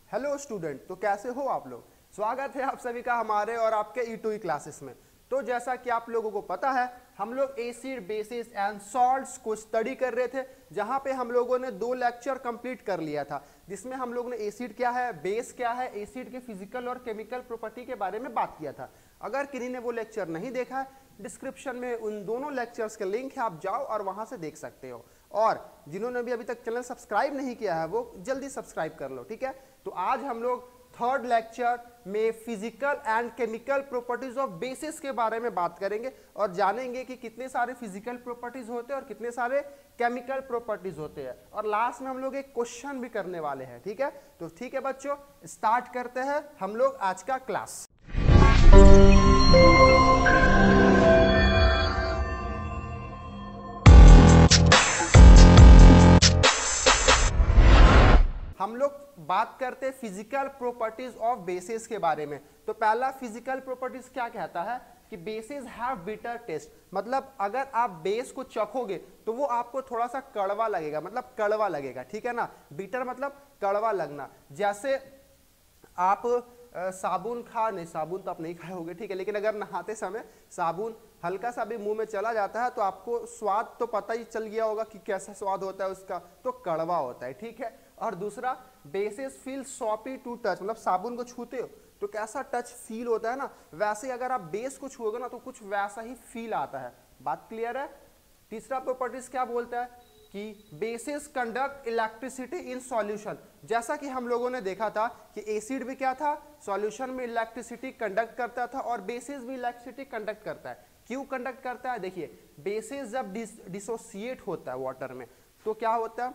Hello student, तो कैसे हो आप लोग। स्वागत है आप सभी का हमारे और आपके E2E क्लासेस में। तो जैसा कि आप लोगों को पता है, हम लोग एसिड बेसिस एंड सॉल्ट्स को स्टडी कर रहे थे, जहां पे हम लोगों ने 2 लेक्चर कंप्लीट कर लिया था, जिसमें हम लोग ने एसिड क्या है, बेस क्या है, एसिड के फिजिकल और केमिकल प्रॉपर्टी के बारे में बात किया था। अगर किन्हीं ने वो लेक्चर नहीं देखा है, डिस्क्रिप्शन में उन दोनों लेक्चर्स का लिंक है, आप जाओ और वहां से देख सकते हो। और जिन्होंने भी अभी तक चैनल सब्सक्राइब नहीं किया है वो जल्दी सब्सक्राइब कर लो, ठीक है। तो आज हम लोग थर्ड लेक्चर में physical and chemical properties of basis के बारे में बात करेंगे और जानेंगे कि कितने सारे फिजिकल प्रॉपर्टीज होते हैं और कितने सारे केमिकल प्रॉपर्टीज होते हैं। और लास्ट में हम लोग एक क्वेश्चन भी करने वाले हैं, ठीक है। तो ठीक है बच्चों, स्टार्ट करते हैं हम लोग आज का क्लास। हम लोग बात करते हैं फिजिकल प्रॉपर्टीज ऑफ बेसिस के बारे में। तो पहला फिजिकल प्रॉपर्टीज क्या कहता है कि बेसिस हैव बिटर टेस्ट, मतलब अगर आप बेस को चखोगे तो वो आपको थोड़ा सा कड़वा लगेगा, मतलब कड़वा लगेगा, ठीक है ना। बिटर मतलब कड़वा लगना। जैसे आप साबुन नहीं, साबुन तो आप नहीं खाए होंगे, ठीक है, लेकिन अगर नहाते समय साबुन हल्का सा भी मुंह में चला जाता है तो आपको स्वाद तो पता ही चल गया होगा कि कैसा स्वाद होता है उसका, तो कड़वा होता है, ठीक है। और दूसरा, bases feel soapy to touch, मतलब साबुन को छूते हो तो कैसा टच फील होता है ना, वैसे ही अगर आप बेस को छुओगे ना तो कुछ वैसा ही फील आता है। बात क्लियर है। तीसरा प्रॉपर्टीज क्या बोलता है कि basis conduct electricity in solution. जैसा कि हम लोगों ने देखा था कि एसिड भी क्या था, सॉल्यूशन में इलेक्ट्रिसिटी कंडक्ट करता था और बेसिस भी इलेक्ट्रिसिटी कंडक्ट करता है। क्यों कंडक्ट करता है, देखिए बेसिस जब डिसोसिएट होता है वाटर में तो क्या होता है,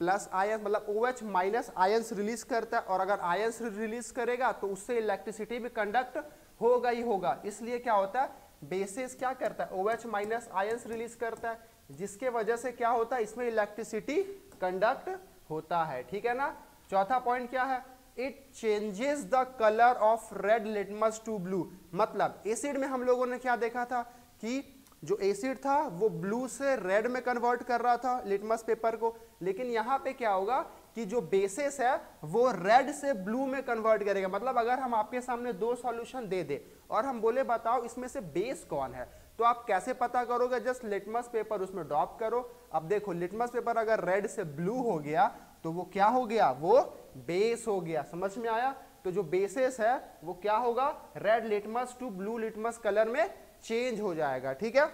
प्लस आयन मतलब OH माइनस आयंस रिलीज करता है, और अगर आयंस रिलीज करेगा तो उससे इलेक्ट्रिसिटी भी कंडक्ट होगा ही होगा। इसलिए क्या होता है, बेसिस क्या करता है, OH माइनस आयंस रिलीज करता है, जिसके वजह से क्या होता है, इसमें इलेक्ट्रिसिटी कंडक्ट होता है, ठीक है ना। चौथा पॉइंट क्या है, it changes the colour of red litmus to blue. मतलब एसिड में हम लोगों ने क्या देखा था कि जो एसिड था वो ब्लू से रेड में कन्वर्ट कर रहा था लिटमस पेपर को, लेकिन यहाँ पे क्या होगा कि जो बेसिस है वो रेड से ब्लू में कन्वर्ट करेगा। मतलब अगर हम आपके सामने 2 सॉल्यूशन दे दे और हम बोले बताओ इसमें से बेस कौन है, तो आप कैसे पता करोगे, जस्ट लिटमस पेपर उसमें ड्रॉप करो। अब देखो लिटमस पेपर अगर रेड से ब्लू हो गया तो वो क्या हो गया, वो बेस हो गया। समझ में आया। तो जो बेसिस है वो क्या होगा, red litmus to blue litmus colour में चेंज हो जाएगा, ठीक है।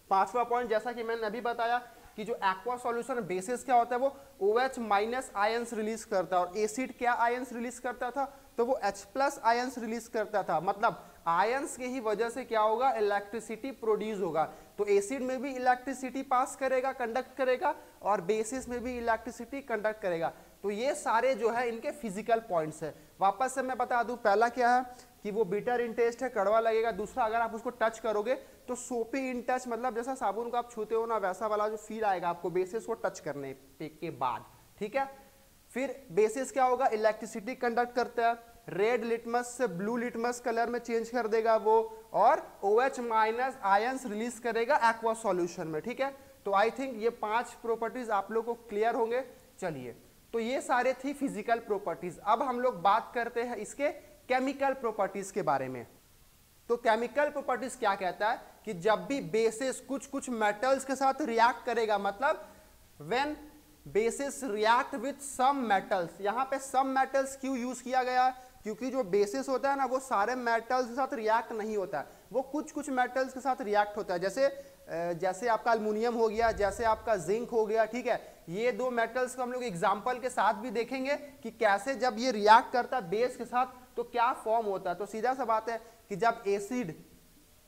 पांचवा पॉइंट, जैसा कि मैंने अभी बताया कि जो एक्वा सॉल्यूशन बेसिस क्या होता है वो OH माइनस आयंस रिलीज करता है, और एसिड क्या आयंस रिलीज करता था, तो वो H प्लस आयंस रिलीज करता था। मतलब आयंस के ही वजह से क्या होगा, इलेक्ट्रिसिटी प्रोड्यूस होगा। तो एसिड में भी इलेक्ट्रिसिटी पास करेगा, कंडक्ट करेगा, और बेसिस में भी इलेक्ट्रिसिटी कंडक्ट करेगा। तो ये सारे जो है इनके फिजिकल पॉइंट्स है। वापस से मैं बता दूं, पहला क्या है कि वो बिटर इन टेस्ट है, कड़वा लगेगा। दूसरा, अगर आप उसको टच करोगे तो सोपी इन टच, मतलब जैसा साबुन को आप छूते हो ना वैसा वाला जो फील आएगा आपको बेसिस को टच करने के बाद, ठीक है। फिर बेसिस क्या होगा, इलेक्ट्रिसिटी कंडक्ट करता है, रेड लिटमस से ब्लू लिटमस कलर में चेंज कर देगा वो, और OH माइनस आयंस रिलीज करेगा एक्वा सॉल्यूशन में, ठीक है। तो आई थिंक ये 5 प्रॉपर्टीज आप लोग को क्लियर होंगे। चलिए, तो ये सारे थी फिजिकल प्रॉपर्टीज। अब हम लोग बात करते हैं इसके केमिकल प्रॉपर्टीज के बारे में। तो केमिकल प्रॉपर्टीज क्या कहता है कि जब भी बेसिस कुछ मेटल्स के साथ रिएक्ट करेगा, मतलब when bases react with some metals. यहाँ पे सम मेटल्स क्यों यूज किया गया, क्योंकि जो बेसिस होता है ना वो सारे मेटल्स के साथ रिएक्ट नहीं होता है, वो कुछ मेटल्स के साथ रिएक्ट होता है। जैसे आपका अल्युमिनियम हो गया, जैसे आपका जिंक हो गया, ठीक है। ये 2 मेटल्स को हम लोग एग्जांपल के साथ भी देखेंगे कि कैसे जब ये रिएक्ट करता है बेस के साथ तो क्या फॉर्म होता है। तो सीधा सा बात है कि जब एसिड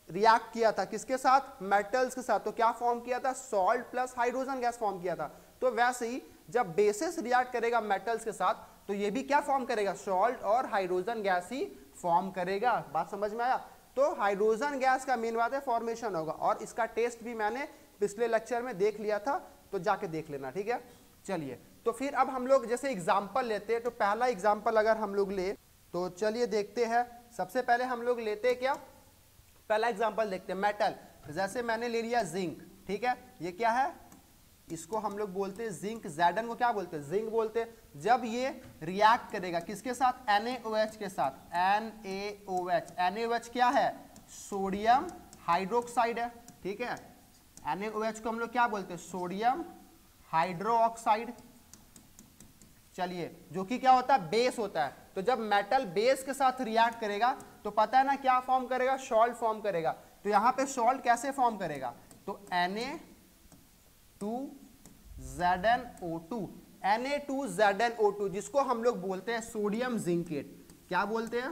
रिएक्ट किया था किसके साथ, मेटल्स के साथ, तो क्या फॉर्म किया था, salt plus hydrogen gas form किया था। तो वैसे ही जब बेसिस रिएक्ट करेगा मेटल्स के साथ तो ये भी क्या फॉर्म करेगा, सॉल्ट और हाइड्रोजन गैस ही फॉर्म करेगा। बात समझ में आया। तो हाइड्रोजन गैस का मेन बात है फॉर्मेशन होगा, और इसका टेस्ट भी मैंने पिछले लेक्चर में देख लिया था, तो जाके देख लेना, ठीक है। चलिए, तो फिर अब हम लोग जैसे एग्जाम्पल लेते हैं, तो पहला एग्जाम्पल अगर हम लोग ले तो चलिए देखते हैं। सबसे पहले हम लोग लेते हैं क्या, पहला एग्जाम्पल देखते हैं मेटल। जैसे मैंने ले लिया जिंक, ठीक है, ये क्या है, इसको हम लोग बोलते हैं जिंक, Zn को क्या बोलते हैं, जिंक बोलते हैं। जब ये रिएक्ट करेगा किसके साथ, NaOH के साथ, NaOH, NaOH क्या है, सोडियम हाइड्रोक्साइड है, ठीक है। NaOH को हम लोग क्या बोलते हैं, सोडियम हाइड्रोक्साइड। चलिए, जो कि क्या होता है, बेस होता है। तो जब मेटल बेस के साथ रिएक्ट करेगा तो पता है ना क्या फॉर्म करेगा, सॉल्ट फॉर्म करेगा। तो यहां पे सॉल्ट कैसे फॉर्म करेगा, तो Na2ZnO2, Na2ZnO2 जिसको हम लोग बोलते हैं सोडियम जिंकेट। क्या बोलते हैं,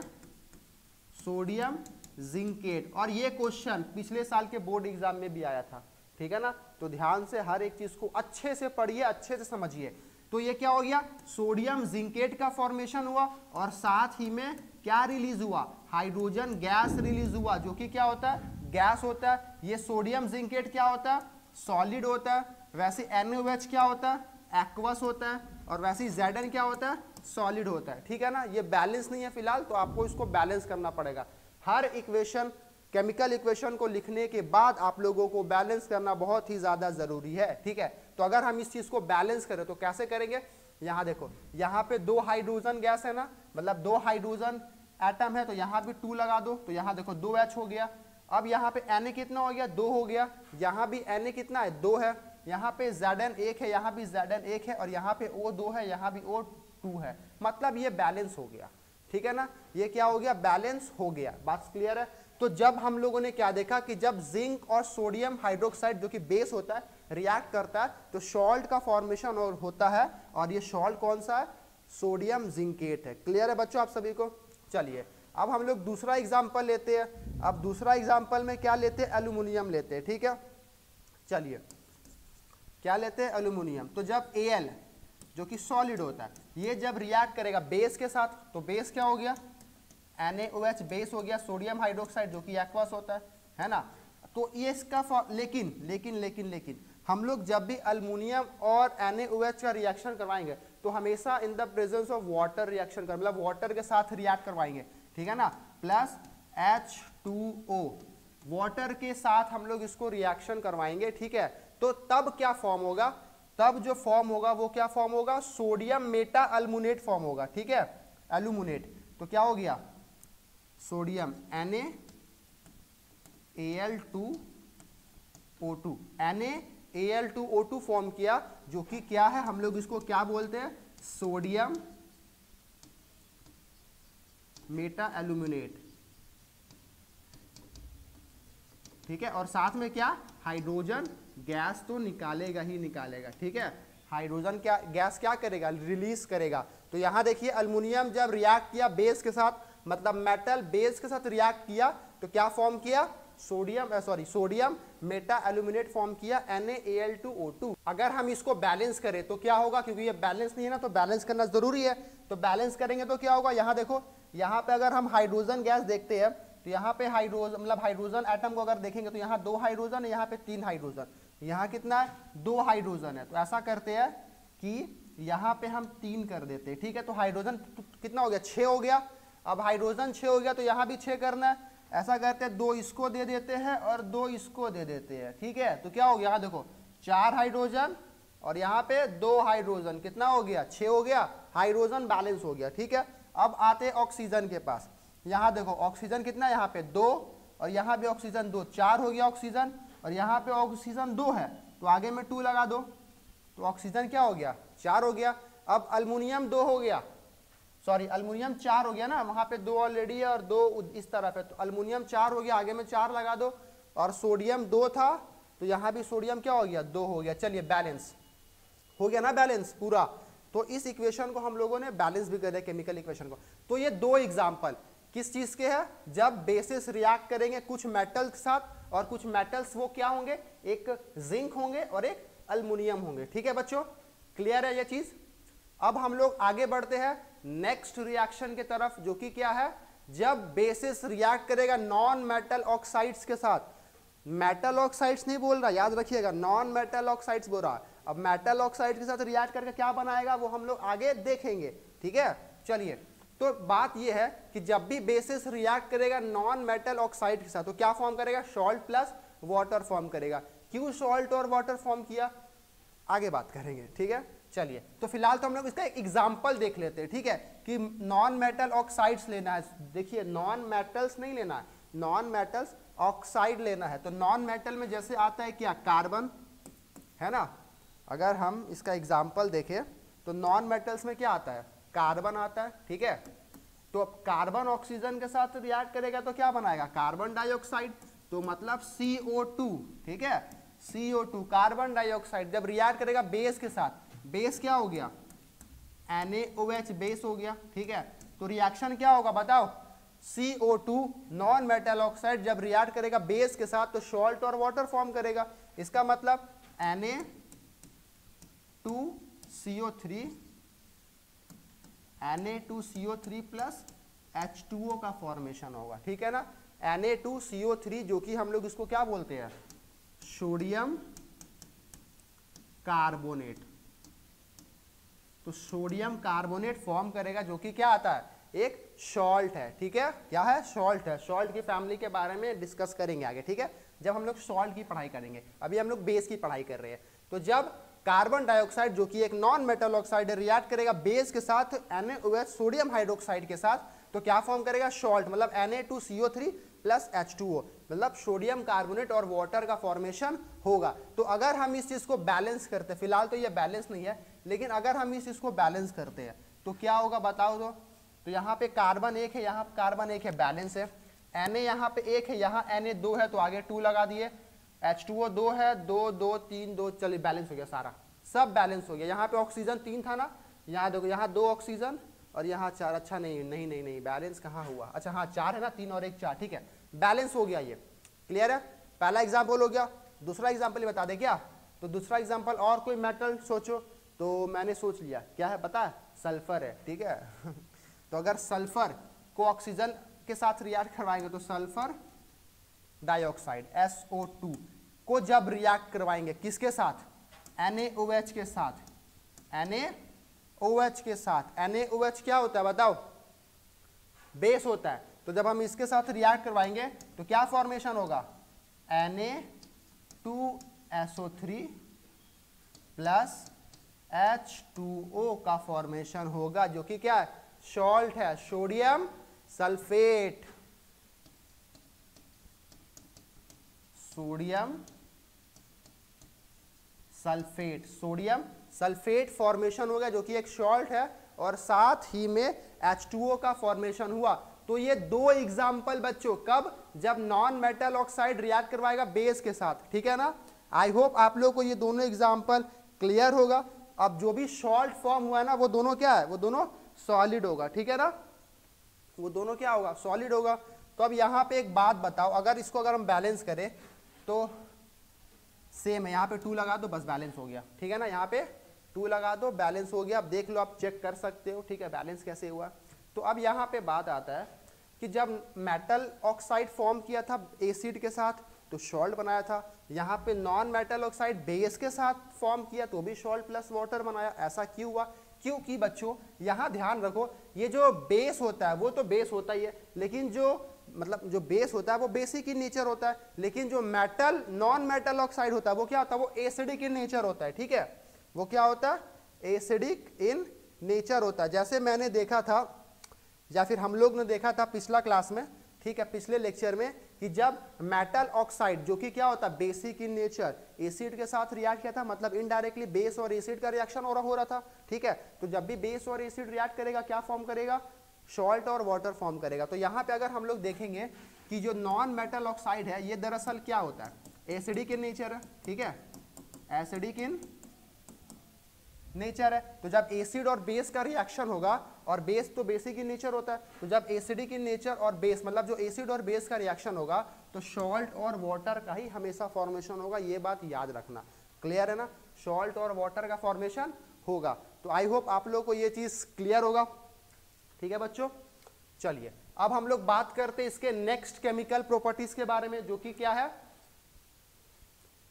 सोडियम जिंकेट। और ये क्वेश्चन पिछले साल के बोर्ड एग्जाम में भी आया था, ठीक है ना। तो ध्यान से हर एक चीज को अच्छे से पढ़िए, अच्छे से समझिए। तो ये क्या हो गया, सोडियम जिंकेट का फॉर्मेशन हुआ और साथ ही में क्या रिलीज हुआ, हाइड्रोजन गैस रिलीज हुआ, जो कि क्या होता है, गैस होता है। ये सोडियम जिंकेट क्या होता है, सॉलिड होता है। वैसे NaOH क्या होता है, एक्वस होता है। और वैसे Zn क्या होता है, सॉलिड होता है, ठीक है ना। ये बैलेंस नहीं है फिलहाल, तो आपको इसको बैलेंस करना पड़ेगा। हर इक्वेशन, केमिकल इक्वेशन को लिखने के बाद आप लोगों को बैलेंस करना बहुत ही ज्यादा जरूरी है, ठीक है। तो अगर हम इस चीज को बैलेंस करें तो कैसे करेंगे, यहाँ देखो, यहाँ पे 2 हाइड्रोजन गैस है ना, मतलब 2 हाइड्रोजन एटम है, तो यहाँ भी 2 लगा दो, तो यहाँ देखो 2H हो गया। अब यहाँ पे Na कितना हो गया, 2 हो गया। यहाँ भी Na कितना है, 2 है। यहाँ पे Zn 1 है, यहाँ भी Zn 1 है, और यहाँ पे O2 है, यहाँ भी O2 है। मतलब ये बैलेंस हो गया, ठीक है ना। ये क्या हो गया, बैलेंस हो गया। बात क्लियर है। तो जब हम लोगों ने क्या देखा कि जब जिंक और सोडियम हाइड्रोक्साइड जो कि बेस होता है रिएक्ट करता है तो सॉल्ट का फॉर्मेशन और होता है, और ये सॉल्ट कौन सा है, सोडियम जिंकेट है। क्लियर है बच्चों आप सभी को। चलिए अब हम लोग दूसरा एग्जांपल लेते हैं। अब दूसरा एग्जांपल में क्या लेते हैं, एल्यूमिनियम लेते हैं, ठीक है। चलिए क्या लेते हैं, एल्यूमिनियम। तो जब Al जो कि सॉलिड होता है, ये जब रिएक्ट करेगा बेस के साथ, तो बेस क्या हो गया, NaOH बेस हो गया, सोडियम हाइड्रोक्साइड जो कि एक्वस होता है ना। तो ये इसका लेकिन हम लोग जब भी एल्युमिनियम और NaOH का रिएक्शन करवाएंगे तो हमेशा in the presence of water reaction कर, मतलब वाटर के साथ रिएक्ट करवाएंगे, ठीक है ना। प्लस H2O, वाटर के साथ हम लोग इसको रिएक्शन करवाएंगे, ठीक है। तो तब क्या फॉर्म होगा, तब जो फॉर्म होगा वो क्या फॉर्म होगा, सोडियम मेटा एल्युमिनेट फॉर्म होगा, ठीक है, एल्युमिनेट। तो क्या हो गया, सोडियम NaAl2O2, NaAl2O2 फॉर्म किया, जो कि क्या है, हम लोग इसको क्या बोलते हैं, सोडियम मेटा एल्युमिनेट, ठीक है। और साथ में क्या, हाइड्रोजन गैस तो निकालेगा ही निकालेगा, ठीक है। हाइड्रोजन क्या गैस क्या करेगा, रिलीज करेगा। तो यहां देखिए एल्युमिनियम जब रिएक्ट किया बेस के साथ, मतलब मेटल बेस के साथ रिएक्ट किया, तो क्या फॉर्म किया, सोडियम मेटा एल्युमिनेट फॉर्म किया, NaAl2O2। अगर हम इसको बैलेंस करें तो क्या होगा, क्योंकि ये बैलेंस नहीं है ना, तो बैलेंस करना जरूरी है। तो बैलेंस करेंगे तो क्या होगा, यहाँ देखो, यहाँ पे अगर हम हाइड्रोजन गैस देखते हैं तो यहाँ पे हाइड्रोजन, मतलब हाइड्रोजन एटम को अगर देखेंगे तो यहाँ 2 हाइड्रोजन है, यहाँ पे 3 हाइड्रोजन, यहाँ कितना है, 2 हाइड्रोजन है। तो ऐसा करते हैं कि यहाँ पे हम 3 कर देते हैं, ठीक है। तो हाइड्रोजन कितना हो गया, 6 हो गया। अब हाइड्रोजन 6 हो गया तो यहाँ भी 6 करना है। ऐसा करते हैं 2 इसको दे देते हैं और 2 इसको दे देते हैं, ठीक है। तो क्या हो गया, यहाँ देखो 4 हाइड्रोजन और यहाँ पे 2 हाइड्रोजन, कितना हो गया, 6 हो गया। हाइड्रोजन बैलेंस हो गया, ठीक है। अब आते हैं ऑक्सीजन के पास। यहाँ देखो ऑक्सीजन कितना है, यहाँ पे 2 और यहाँ भी ऑक्सीजन 2, 4 हो गया ऑक्सीजन। और यहाँ पे ऑक्सीजन 2 है तो आगे में 2 लगा दो, तो ऑक्सीजन क्या हो गया, 4 हो गया। अब अल्मुनियम 2 हो गया, सॉरी अल्मुनियम 4 हो गया ना, वहां पे 2 ऑलरेडी है और 2 इस तरफ है, तो अल्मुनियम 4 हो गया, आगे में 4 लगा दो। और सोडियम 2 था तो यहाँ भी सोडियम क्या हो गया, 2 हो गया। चलिए बैलेंस हो गया ना, बैलेंस पूरा। तो इस इक्वेशन को हम लोगों ने बैलेंस भी कर दिया, केमिकल इक्वेशन को। तो ये 2 एग्जाम्पल किस चीज के है, जब बेसिस रिएक्ट करेंगे कुछ मेटल के साथ, और कुछ मेटल्स वो क्या होंगे, एक जिंक होंगे और एक अल्मुनियम होंगे, ठीक है बच्चों, क्लियर है ये चीज। अब हम लोग आगे बढ़ते हैं नेक्स्ट रिएक्शन के तरफ, जो कि क्या है, जब बेसिस रिएक्ट करेगा नॉन मेटल ऑक्साइड्स के साथ। मेटल ऑक्साइड्स नहीं बोल रहा, याद रखिएगा, नॉन मेटल ऑक्साइड्स बोल रहा। अब मेटल ऑक्साइड के साथ रिएक्ट करके क्या बनाएगा वो हम लोग आगे देखेंगे, ठीक है। चलिए, तो बात यह है कि जब भी बेसिस रिएक्ट करेगा नॉन मेटल ऑक्साइड के साथ तो क्या फॉर्म करेगा, सॉल्ट प्लस वाटर फॉर्म करेगा। क्यों सॉल्ट और वाटर फॉर्म किया, आगे बात करेंगे, ठीक है। चलिए, तो फिलहाल तो हम लोग इसका एक एग्जाम्पल देख लेते हैं, ठीक है, कि नॉन मेटल ऑक्साइड्स लेना है। देखिए, नॉन मेटल्स नहीं लेना है, नॉन मेटल्स ऑक्साइड लेना है। तो नॉन मेटल में जैसे आता है क्या, कार्बन, है ना। अगर हम इसका एग्जाम्पल देखें तो नॉन मेटल्स में क्या आता है, कार्बन आता है, ठीक है। तो अब कार्बन ऑक्सीजन के साथ रिएक्ट करेगा तो क्या बनाएगा, कार्बन डाइऑक्साइड। तो मतलब CO2, ठीक है, CO2 कार्बन डाइऑक्साइड जब रिएक्ट करेगा बेस के साथ, बेस क्या हो गया, NaOH बेस हो गया, ठीक है। तो रिएक्शन क्या होगा बताओ, CO2 नॉन मेटल ऑक्साइड जब रिएक्ट करेगा बेस के साथ तो सॉल्ट और वाटर फॉर्म करेगा। इसका मतलब Na2CO3 प्लस H2O का फॉर्मेशन होगा, ठीक है ना। Na2CO3 जो कि हम लोग इसको क्या बोलते हैं, सोडियम कार्बोनेट। तो सोडियम कार्बोनेट फॉर्म करेगा जो कि क्या आता है, एक सॉल्ट है, ठीक है। क्या है, सॉल्ट है। सॉल्ट की फैमिली के बारे में डिस्कस करेंगे आगे, ठीक है, जब हम लोग सॉल्ट की पढ़ाई करेंगे। अभी हम लोग बेस की पढ़ाई कर रहे हैं। तो जब कार्बन डाइऑक्साइड जो कि एक नॉन मेटल ऑक्साइड रिएक्ट करेगा बेस के साथ NaOH सोडियम हाइड्रोक्साइड के साथ, तो क्या फॉर्म करेगा, सॉल्ट, मतलब Na2CO3 प्लस H2O, मतलब सोडियम कार्बोनेट और वाटर का फॉर्मेशन होगा। तो अगर हम इस चीज को बैलेंस करते हैं, फिलहाल तो ये बैलेंस नहीं है, लेकिन अगर हम इस चीज को बैलेंस करते हैं तो क्या होगा बताओ। तो यहाँ पे कार्बन एक है, यहाँ कार्बन एक है, बैलेंस है। Na यहाँ पे एक है, यहाँ Na 2 है, तो आगे 2 लगा दिए। H2O 2 है, 2 2 3 2, चलिए बैलेंस हो गया, सारा सब बैलेंस हो गया। यहाँ पे ऑक्सीजन 3 था ना, यहाँ देखो, यहाँ 2 ऑक्सीजन और यहाँ 4। अच्छा नहीं, बैलेंस कहाँ हुआ, अच्छा हाँ 4 है ना, 3 और 1 4, ठीक है, बैलेंस हो गया। ये क्लियर है, पहला एग्जाम्पल हो गया। दूसरा एग्जाम्पल ही बता दे क्या, तो दूसरा एग्जाम्पल और कोई मेटल सोचो। तो मैंने सोच लिया, क्या है पता है, सल्फर है, ठीक है। तो अगर सल्फर को ऑक्सीजन के साथ रिएक्ट करवाएंगे तो सल्फर डाइऑक्साइड SO2 को जब रिएक्ट करवाएंगे किसके साथ, NaOH के साथ, NaOH के साथ। NaOH क्या होता है बताओ, बेस होता है। तो जब हम इसके साथ रिएक्ट करवाएंगे तो क्या फॉर्मेशन होगा, Na2SO3 प्लस H2O का फॉर्मेशन होगा, जो कि क्या है, सॉल्ट है, sodium sulphate. Sodium sulphate formation हो गया, जो कि एक सॉल्ट है, और साथ ही में H2O का फॉर्मेशन हुआ। तो ये 2 एग्जाम्पल बच्चों, कब, जब नॉन मेटल ऑक्साइड रिएक्ट करवाएगा बेस के साथ, ठीक है ना। आई होप आप लोगों को ये दोनों एग्जाम्पल क्लियर होगा। अब जो भी सॉल्ट फॉर्म हुआ है ना, वो दोनों क्या है, वो दोनों सॉलिड होगा, ठीक है ना, वो दोनों क्या होगा, सॉलिड होगा। तो अब यहाँ पे एक बात बताओ, अगर इसको अगर हम बैलेंस करें तो सेम है, यहाँ पे 2 लगा दो, बस बैलेंस हो गया, ठीक है ना। यहाँ पे 2 लगा दो, बैलेंस हो गया। अब देख लो, आप चेक कर सकते हो, ठीक है, बैलेंस कैसे हुआ। तो अब यहाँ पे बात आता है कि जब मेटल ऑक्साइड फॉर्म किया था एसिड के साथ तो सॉल्ट बनाया था, यहाँ पे नॉन मेटल ऑक्साइड बेस के साथ फॉर्म किया तो भी सॉल्ट प्लस वाटर बनाया। ऐसा क्यों हुआ, क्योंकि बच्चों यहाँ ध्यान रखो, ये जो बेस होता है वो तो बेस होता ही है, लेकिन जो मतलब जो बेस होता है वो बेसिक इन नेचर होता है, लेकिन जो मेटल नॉन मेटल ऑक्साइड होता है वो क्या होता है, वो एसिडिक इन नेचर होता है, ठीक है। वो क्या होता है, एसिडिक इन नेचर होता है। जैसे मैंने देखा था, या फिर हम लोग ने देखा था पिछला क्लास में, ठीक है, पिछले लेक्चर में, कि जब मेटल ऑक्साइड जो कि क्या होता है, बेसिक इन नेचर, एसिड के साथ रिएक्ट किया था, मतलब इनडायरेक्टली बेस और एसिड का रिएक्शन हो रहा था, ठीक है। तो जब भी बेस और एसिड रिएक्ट करेगा क्या फॉर्म करेगा, सॉल्ट और वाटर फॉर्म करेगा। तो यहाँ पे अगर हम लोग देखेंगे कि जो नॉन मेटल ऑक्साइड है ये दरअसल क्या होता है, एसिडिक इन नेचर है, ठीक है, एसिडिक इन नेचर है। तो जब एसिड और बेस का रिएक्शन होगा, और बेस तो बेसिक इन नेचर होता है, तो जब एसिडिक इन नेचर और बेस मतलब जो एसिड और बेस का रिएक्शन होगा तो सॉल्ट और वाटर का ही हमेशा फॉर्मेशन होगा। ये बात याद रखना, क्लियर है ना, सॉल्ट और वाटर का फॉर्मेशन होगा। तो आई होप आप लोगों को ये चीज क्लियर होगा, ठीक है बच्चों। चलिए अब हम लोग बात करते हैं इसके नेक्स्ट केमिकल प्रॉपर्टीज के बारे में, जो कि क्या है,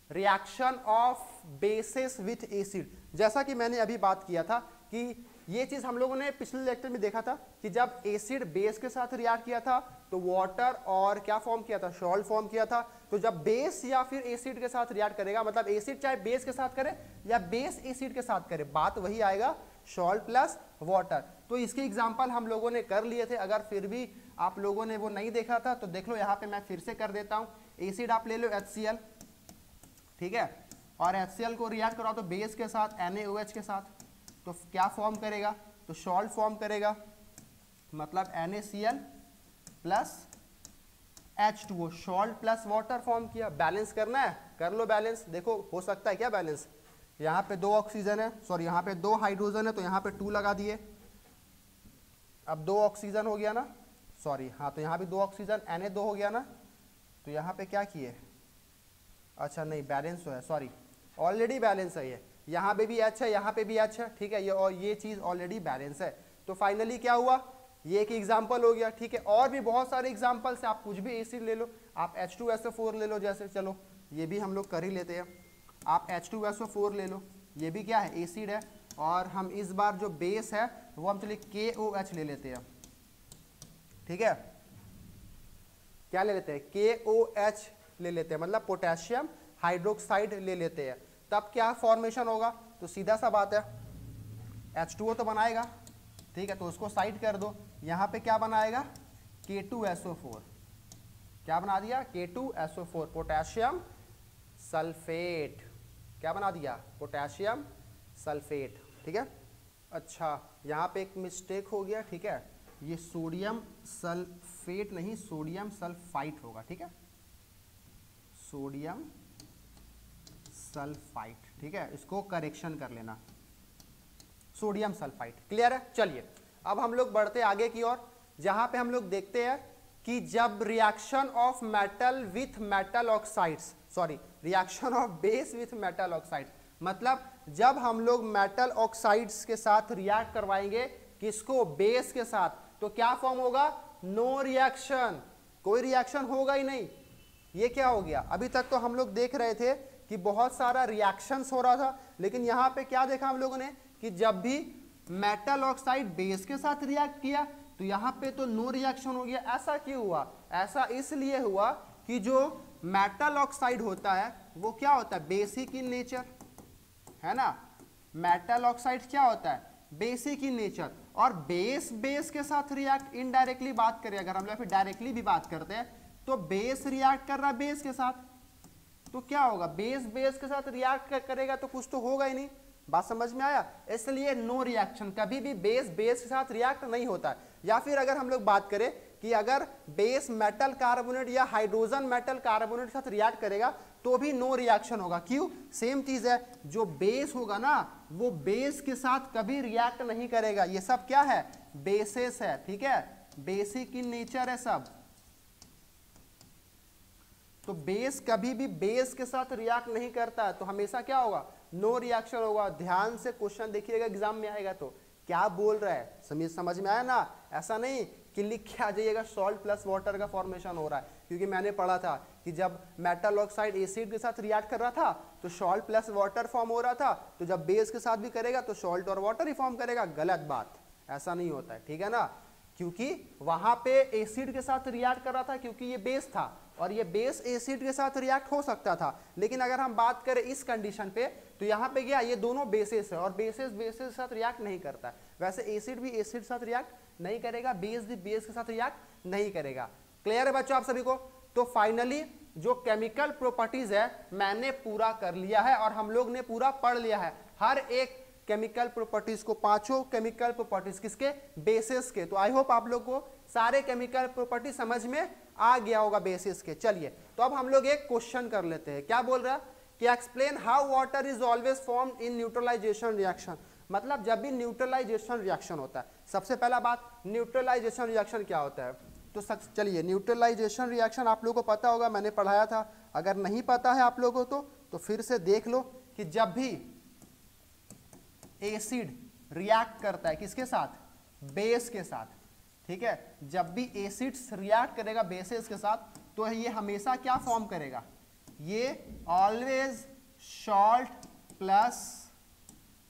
reaction of basis with acid. जैसा कि मैंने अभी बात किया था कि ये चीज हम लोगों ने पिछले लेक्चर में देखा था कि जब एसिड बेस के साथ रिएक्ट किया था तो वाटर और क्या फॉर्म किया था, सॉल्ट फॉर्म किया था। तो जब बेस या फिर एसिड के साथ रिएक्ट करेगा, मतलब एसिड चाहे बेस के साथ करे या बेस एसिड के साथ करे, बात वही आएगा, सॉल्ट प्लस वाटर। तो इसके एग्जांपल हम लोगों ने कर लिए थे, अगर फिर भी आप लोगों ने वो नहीं देखा था तो देख लो, यहाँ पे मैं फिर से कर देता हूँ। एसिड आप ले लो HCl, ठीक है, और HCl को रिएक्ट कराओ तो बेस के साथ NaOH के साथ, तो क्या फॉर्म करेगा, तो सॉल्ट फॉर्म करेगा, मतलब NaCl plus H2O, salt plus water form किया। बैलेंस करना है, कर लो बैलेंस, देखो हो सकता है क्या बैलेंस। यहाँ पे 2 ऑक्सीजन है, सॉरी यहाँ पे 2 हाइड्रोजन है, तो यहाँ पे 2 लगा दिए, अब 2 ऑक्सीजन हो गया ना, सॉरी हाँ, तो यहाँ भी 2 ऑक्सीजन, Na2 हो गया ना, तो यहाँ पे क्या किए, अच्छा नहीं बैलेंस है, सॉरी ऑलरेडी बैलेंस है ये, यहाँ पे भी H है, यहाँ पे भी H है, ठीक है, ये और ये चीज़ ऑलरेडी बैलेंस है। तो फाइनली क्या हुआ, ये एक एग्जाम्पल हो गया, ठीक है। और भी बहुत सारे एग्जाम्पल्स है, आप कुछ भी एसिड ले लो, आप H2SO4 ले लो, जैसे चलो ये भी हम लोग कर ही लेते हैं, आप H2SO4 ले लो, ये भी क्या है, एसिड है, और हम इस बार जो बेस है वो हम चलिए KOH ले लेते हैं, ठीक है, क्या ले लेते हैं, KOH ले लेते हैं, मतलब पोटेशियम हाइड्रोक्साइड ले लेते हैं। तब क्या फॉर्मेशन होगा, तो सीधा सा बात है, H2O तो बनाएगा, ठीक है, तो उसको साइड कर दो, यहाँ पे क्या बनाएगा, K2SO4, क्या बना दिया, K2SO4, पोटेशियम सल्फेट, क्या बना दिया, पोटेशियम सल्फेट, ठीक है। अच्छा यहाँ पे एक मिस्टेक हो गया, ठीक है, ये सोडियम सल्फेट नहीं, सोडियम सल्फाइट होगा, ठीक है, सोडियम सल्फाइट, ठीक है, इसको करेक्शन कर लेना, सोडियम सल्फाइट, क्लियर है। चलिए अब हम लोग बढ़ते आगे की ओर, जहां पे हम लोग देखते हैं कि जब reaction of metal with metal oxides, sorry reaction of base with metal oxide, मतलब जब हम लोग मेटल ऑक्साइड्स के साथ रिएक्ट करवाएंगे, किसको, बेस के साथ, तो क्या फॉर्म होगा, नो रिएक्शन, कोई रिएक्शन होगा ही नहीं। ये क्या हो गया, अभी तक तो हम लोग देख रहे थे कि बहुत सारा रिएक्शंस हो रहा था, लेकिन यहाँ पे क्या देखा हम लोगों ने कि जब भी मेटल ऑक्साइड बेस के साथ रिएक्ट किया तो यहाँ पे तो नो रिएक्शन हो गया। ऐसा क्यों हुआ, ऐसा इसलिए हुआ कि जो मेटल ऑक्साइड होता है वो क्या होता है, बेसिक इन नेचर, है ना, मेटल ऑक्साइड क्या होता है, बेसिक इन नेचर, और बेस के साथ रिएक्ट, इनडायरेक्टली बात करें अगर हम लोग, फिर डायरेक्टली भी बात करते हैं, तो बेस रिएक्ट कर रहा है बेस के साथ, तो क्या होगा, बेस के साथ रिएक्ट करेगा तो कुछ तो होगा ही नहीं, बात समझ में आया। इसलिए नो रिएक्शन, कभी भी बेस के साथ रिएक्ट नहीं होता है। या फिर अगर हम लोग बात करें कि अगर बेस मेटल कार्बोनेट या हाइड्रोजन मेटल कार्बोनेट के साथ रिएक्ट करेगा तो भी नो रिएक्शन होगा, क्यों, सेम चीज है, जो बेस होगा ना वो बेस के साथ कभी रिएक्ट नहीं करेगा। ये सब क्या है, बेसेस है, ठीक है, बेसिक इन नेचर है सब, तो बेस कभी भी बेस के साथ रिएक्ट नहीं करता है, तो हमेशा क्या होगा, नो रिएक्शन होगा। ध्यान से क्वेश्चन देखिएगा, एग्जाम में आएगा तो क्या बोल रहा है, समझ में आया ना, ऐसा नहीं कि लिख के आ जाइएगा सॉल्ट प्लस वाटर का फॉर्मेशन हो रहा है, क्योंकि मैंने पढ़ा था कि जब मेटल ऑक्साइड एसिड के साथ रिएक्ट कर रहा था तो सॉल्ट प्लस वाटर फॉर्म हो रहा था, तो जब बेस के साथ भी करेगा तो सॉल्ट और वाटर ही फॉर्म करेगा। गलत बात, ऐसा नहीं होता है, ठीक है ना, क्योंकि वहां पे एसिड के साथ रिएक्ट कर रहा था क्योंकि ये बेस था, और ये बेस एसिड के साथ रिएक्ट हो सकता था, लेकिन अगर हम बात करें इस कंडीशन पे तो यहाँ पे क्या, ये दोनों बेसेस है और बेसेस के साथ रिएक्ट नहीं करता है। वैसे एसिड भी एसिड के साथ रिएक्ट नहीं करेगा, बेस भी बेस के साथ रिएक्ट नहीं करेगा। क्लियर है बच्चों आप सभी को। तो फाइनली जो केमिकल प्रॉपर्टीज है मैंने पूरा कर लिया है और हम लोग ने पूरा पढ़ लिया है, हर एक केमिकल प्रॉपर्टीज को, पांचों केमिकल प्रॉपर्टीज किसके, बेसिस के। तो आई होप आप लोग को सारे केमिकल प्रॉपर्टी समझ में आ गया होगा बेसिस के। चलिए तो अब हम लोग एक क्वेश्चन कर लेते हैं, क्या बोल रहा है कि explain how water is always formed in neutralisation reaction, मतलब जब भी न्यूट्रलाइजेशन रिएक्शन होता है, सबसे पहला बात न्यूट्रलाइजेशन रिएक्शन क्या होता है, तो चलिए न्यूट्रलाइजेशन रिएक्शन आप लोगों को पता होगा, मैंने पढ़ाया था, अगर नहीं पता है आप लोगों को तो फिर से देख लो कि जब भी एसिड रिएक्ट करता है किसके साथ, बेस के साथ, ठीक है, जब भी एसिड रिएक्ट करेगा बेसेस के साथ तो ये हमेशा क्या फॉर्म करेगा, ये ऑलवेज सॉल्ट प्लस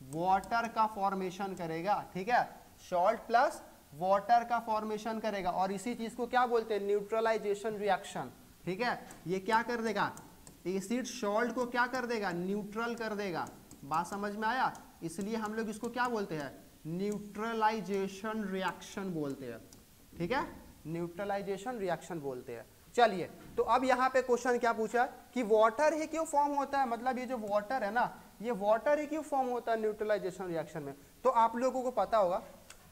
वाटर का फॉर्मेशन करेगा, ठीक है, सॉल्ट प्लस वाटर का फॉर्मेशन करेगा, और इसी चीज को क्या बोलते हैं, न्यूट्रलाइजेशन रिएक्शन, ठीक है। ये क्या कर देगा, एसिड सॉल्ट को क्या कर देगा, न्यूट्रल कर देगा। बात समझ में आया, इसलिए हम लोग इसको क्या बोलते हैं, न्यूट्रलाइजेशन रिएक्शन बोलते हैं, ठीक है, न्यूट्रलाइजेशन रिएक्शन बोलते हैं। चलिए, तो अब यहाँ पे क्वेश्चन क्या पूछा कि वाटर ही क्यों फॉर्म होता है, मतलब ये जो वाटर है ना, ये वाटर ही क्यों फॉर्म होता है न्यूट्रलाइजेशन रिएक्शन में। तो आप लोगों को पता होगा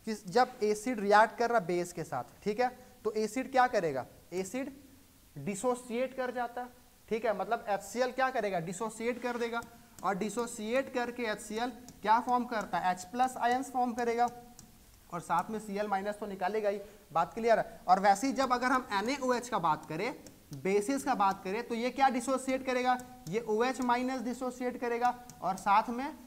कि जब एसिड रिएक्ट कर रहा बेस के साथ, ठीक है, तो एसिड क्या करेगा, एसिड डिसोसिएट कर जाता है, ठीक है, मतलब HCl क्या करेगा, डिसोसिएट कर देगा, और डिसोसिएट करके HCl क्या फॉर्म करता है, H+ आयंस फॉर्म करेगा, और साथ में Cl- तो निकालेगा ही। बात क्लियर है। और वैसे ही जब अगर हम NaOH का बात करें, बेसिस का बात करें, तो ये क्या डिसोसिएट करेगा, ये OH- डिसोसिएट करेगा, और साथ में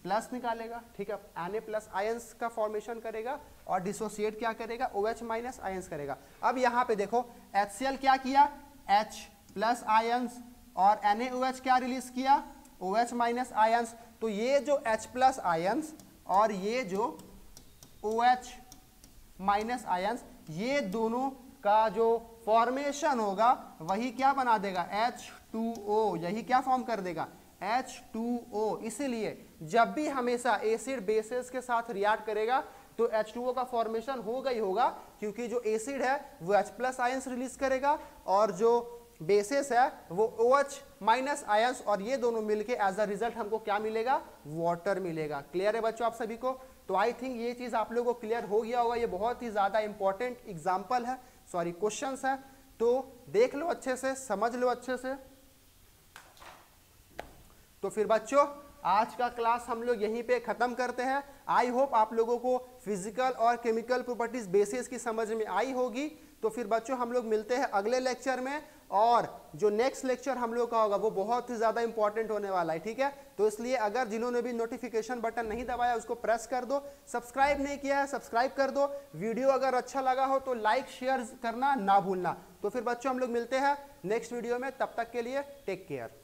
Na+ निकालेगा, ठीक है, Na+ आयंस का फॉर्मेशन करेगा, और डिसोसिएट क्या करेगा, OH- आयंस करेगा। अब यहाँ पे देखो HCl क्या किया, H+ आयंस, और NaOH क्या रिलीज किया, OH- आयंस। तो ये जो H+ आयंस और ये जो OH- आयंस, ये दोनों का जो फॉर्मेशन होगा वही क्या बना देगा, H2O, यही क्या फॉर्म कर देगा, H2O। इसलिए जब भी हमेशा एसिड बेसिस के साथ रिएक्ट करेगा तो H2O का फॉर्मेशन होगा ही होगा, क्योंकि जो एसिड है वो H+ आयंस रिलीज करेगा, और जो बेसिस है वो OH- आयंस, और ये दोनों मिलके एज अ रिजल्ट हमको क्या मिलेगा, वाटर मिलेगा। क्लियर है बच्चों आप सभी को। तो आई थिंक ये चीज आप लोगों को क्लियर हो गया होगा। ये बहुत ही ज्यादा इंपॉर्टेंट एग्जांपल है, सॉरी क्वेश्चंस है, तो देख लो अच्छे से, समझ लो अच्छे से। तो फिर बच्चों आज का क्लास हम लोग यहीं पे खत्म करते हैं। आई होप आप लोगों को फिजिकल और केमिकल प्रॉपर्टीज बेसिस की समझ में आई होगी। तो फिर बच्चों हम लोग मिलते हैं अगले लेक्चर में, और जो नेक्स्ट लेक्चर हम लोग का होगा वो बहुत ही ज़्यादा इंपॉर्टेंट होने वाला है, ठीक है। तो इसलिए अगर जिन्होंने भी नोटिफिकेशन बटन नहीं दबाया उसको प्रेस कर दो, सब्सक्राइब नहीं किया है सब्सक्राइब कर दो, वीडियो अगर अच्छा लगा हो तो लाइक शेयर करना ना भूलना। तो फिर बच्चों हम लोग मिलते हैं नेक्स्ट वीडियो में, तब तक के लिए टेक केयर।